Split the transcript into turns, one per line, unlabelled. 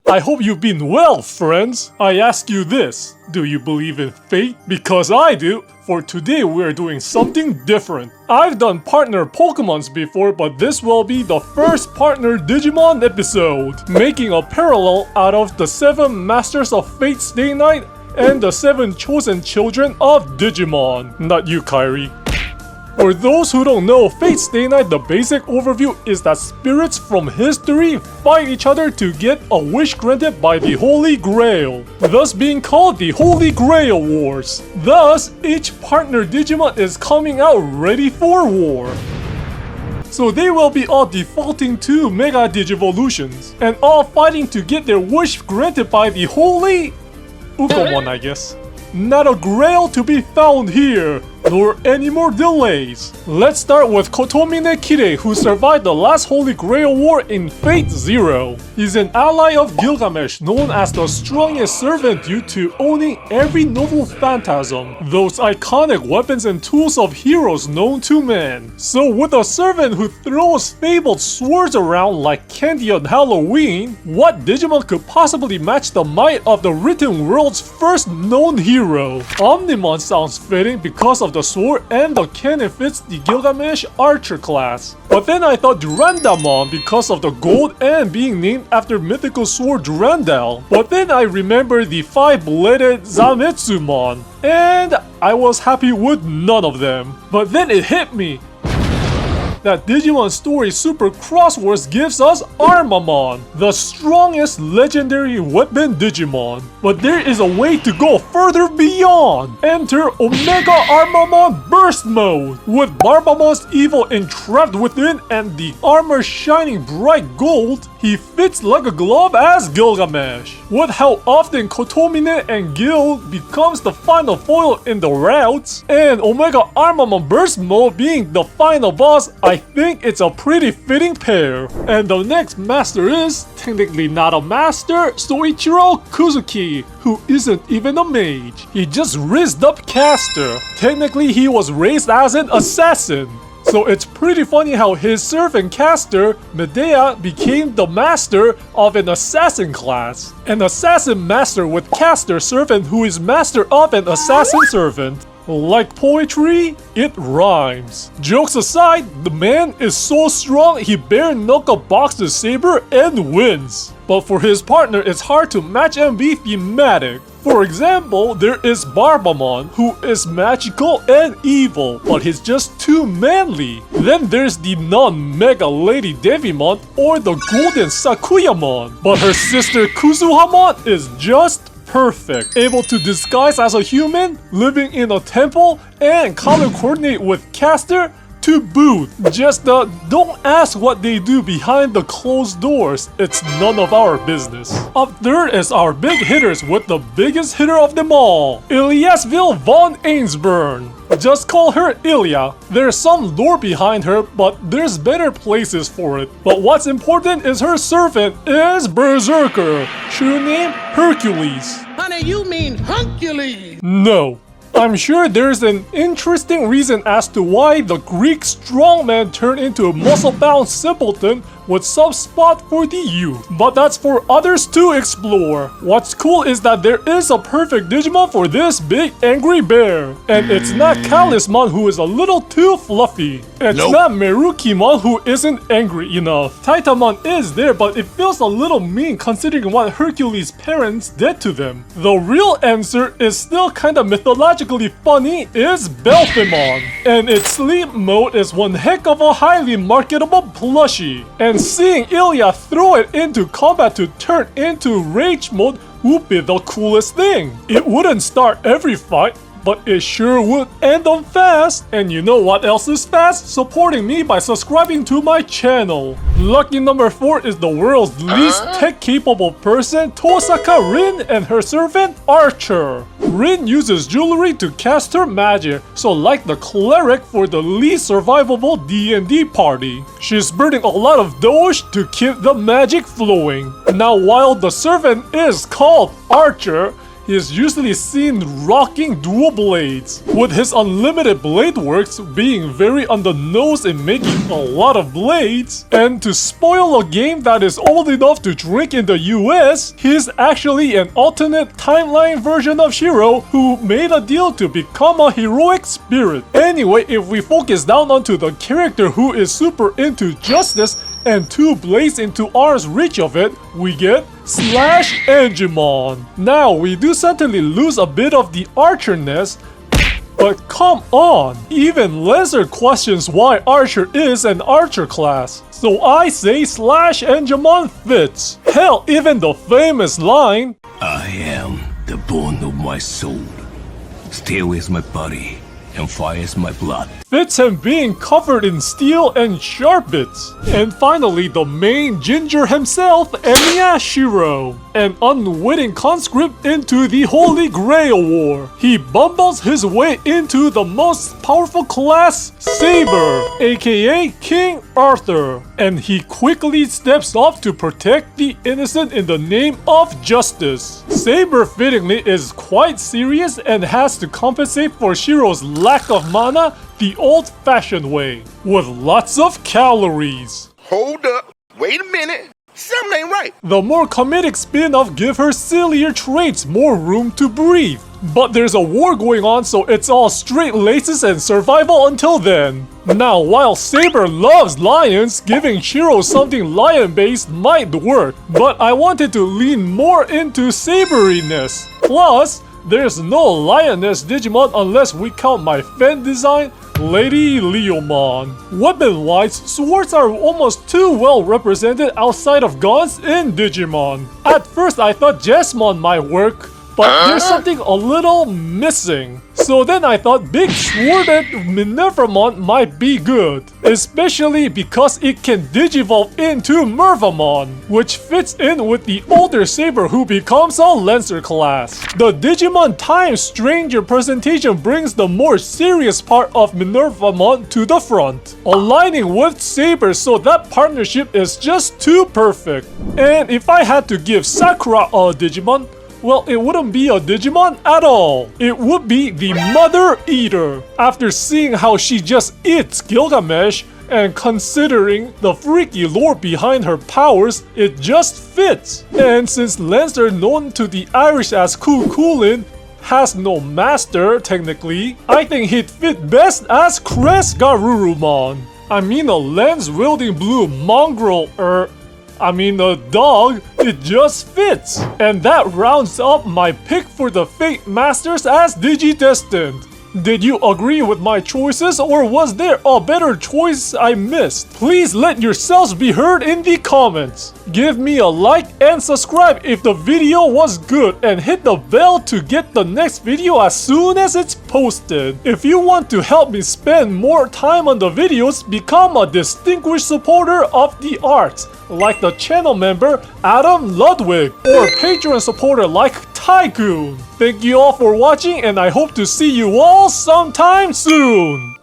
I hope you've been well, friends. I ask you this, do you believe in fate? Because I do. For today, we're doing something different. I've done partner Pokemons before, but this will be the first partner Digimon episode, making a parallel out of the 7 Masters of Fate Stay Night and the 7 chosen children of Digimon. Not you, Kairi. For those who don't know, Fate Stay Night, the basic overview is that spirits from history fight each other to get a wish granted by the Holy Grail, thus being called the Holy Grail Wars. Thus, each partner Digimon is coming out ready for war. So they will be all defaulting to Mega Digivolutions, and all fighting to get their wish granted by the Holy Ukomon, I guess. Not a grail to be found here, nor any more delays. Let's start with Kotomine Kire, who survived the last Holy Grail War in Fate Zero. He's an ally of Gilgamesh, known as the strongest servant due to owning every noble phantasm, those iconic weapons and tools of heroes known to man. So with a servant who throws fabled swords around like candy on Halloween, what Digimon could possibly match the might of the written world's first known hero? Omnimon sounds fitting because of the sword, and the cannon fits the Gilgamesh Archer class. But then I thought Durandamon because of the gold and being named after mythical sword Durandal. But then I remembered the 5-bladed Zametsumon, and I was happy with none of them. But then it hit me that Digimon Story Super Crosswords gives us Armamon, the strongest legendary weapon Digimon. But there is a way to go further beyond. Enter Omega Armamon Burst Mode. With Barbamon's evil entrapped within and the armor shining bright gold, he fits like a glove as Gilgamesh. With how often Kotomine and Gil becomes the final foil in the routes, and Omega Armamon Burst Mode being the final boss, I think it's a pretty fitting pair. And the next master is, technically not a master, Souichirou Kuzuki, who isn't even a mage. He just raised up caster. Technically he was raised as an assassin. So it's pretty funny how his servant caster, Medea, became the master of an assassin class. An assassin master with caster servant who is master of an assassin servant. Like poetry, it rhymes. Jokes aside, the man is so strong he bare knuckle boxes Saber and wins. But for his partner, it's hard to match and be thematic. For example, there is Barbamon, who is magical and evil, but he's just too manly. Then there's the non-mega Lady Devimon or the golden Sakuyamon, but her sister Kuzuhamon is just perfect. Able to disguise as a human, living in a temple, and color coordinate with caster to boot. Just don't ask what they do behind the closed doors. It's none of our business. Up third is our big hitters with the biggest hitter of them all, Ilyasville von Ainsburn. Just call her Illya. There's some lore behind her, but there's better places for it. But what's important is her servant is Berserker. True name, Hercules.
Honey, you mean Huncules?
No. I'm sure there's an interesting reason as to why the Greek strongman turned into a muscle-bound simpleton with some spot for the youth. But that's for others to explore. What's cool is that there is a perfect Digimon for this big angry bear. And it's not Kalismon, who is a little too fluffy. It's not Merukimon, who isn't angry enough. Taitamon is there, but it feels a little mean considering what Hercules' parents did to them. The real answer is still kinda mythologically funny, is Belphimon. And its sleep mode is one heck of a highly marketable plushie. And seeing Illya throw it into combat to turn into rage mode would be the coolest thing. It wouldn't start every fight, but it sure would end them fast. And you know what else is fast? Supporting me by subscribing to my channel. Lucky number 4 is the world's least tech-capable person, Tohsaka Rin, and her servant, Archer. Rin uses jewelry to cast her magic, so like the cleric for the least survivable D&D party. She's burning a lot of doge to keep the magic flowing. Now while the servant is called Archer, he is usually seen rocking dual blades, with his unlimited blade works being very on the nose in making a lot of blades. And to spoil a game that is old enough to drink in the US, he's actually an alternate timeline version of Shirou who made a deal to become a heroic spirit. Anyway, if we focus down onto the character who is super into justice and 2 blades into arm's reach of it, we get Digimon. Now, we do certainly lose a bit of the archerness, but come on! Even Lancer questions why Archer is an Archer class. So I say Digimon fits. Hell, even the famous line,
I am the bone of my soul. Steel is my body, and fire is my blood.
fits him being covered in steel and sharp bits. And finally, the main ginger himself, Illya Shirou, an unwitting conscript into the Holy Grail War. He bumbles his way into the most powerful class, Saber, aka King Arthur, and he quickly steps up to protect the innocent in the name of justice. Saber fittingly is quite serious and has to compensate for Shirou's lack of mana the old-fashioned way, with lots of calories.
Hold up. Wait a minute. Something ain't right.
The more comedic spin-off give her sillier traits more room to breathe. But there's a war going on, so it's all straight laces and survival until then. Now, while Saber loves lions, giving Shirou something lion-based might work, but I wanted to lean more into saberiness. Plus, there's no lioness Digimon unless we count my fan design, Lady Leomon. Weapon-wise, swords are almost too well represented outside of guns in Digimon. At first I thought Jesmon might work, but there's something a little missing. So then I thought Big Sworded Minervamon might be good, especially because it can digivolve into Mervamon, which fits in with the older Saber who becomes a Lancer class. The Digimon Time Stranger presentation brings the more serious part of Minervamon to the front, aligning with Saber, so that partnership is just too perfect. And if I had to give Sakura a Digimon, well, it wouldn't be a Digimon at all. It would be the Mother Eater. After seeing how she just eats Gilgamesh, and considering the freaky lore behind her powers, it just fits. And since Lancer, known to the Irish as Cuchulainn, has no master technically, I think he'd fit best as Garurumon. I mean, a lens-wielding blue mongrel, a dog, it just fits. And that rounds up my pick for the Fate Masters as Digidestined. Did you agree with my choices, or was there a better choice I missed? Please let yourselves be heard in the comments. Give me a like and subscribe if the video was good, and hit the bell to get the next video as soon as it's posted. If you want to help me spend more time on the videos, become a distinguished supporter of the arts, like the channel member Adam Ludwig, or Patreon supporter like Tycoon. Thank you all for watching, and I hope to see you all sometime soon!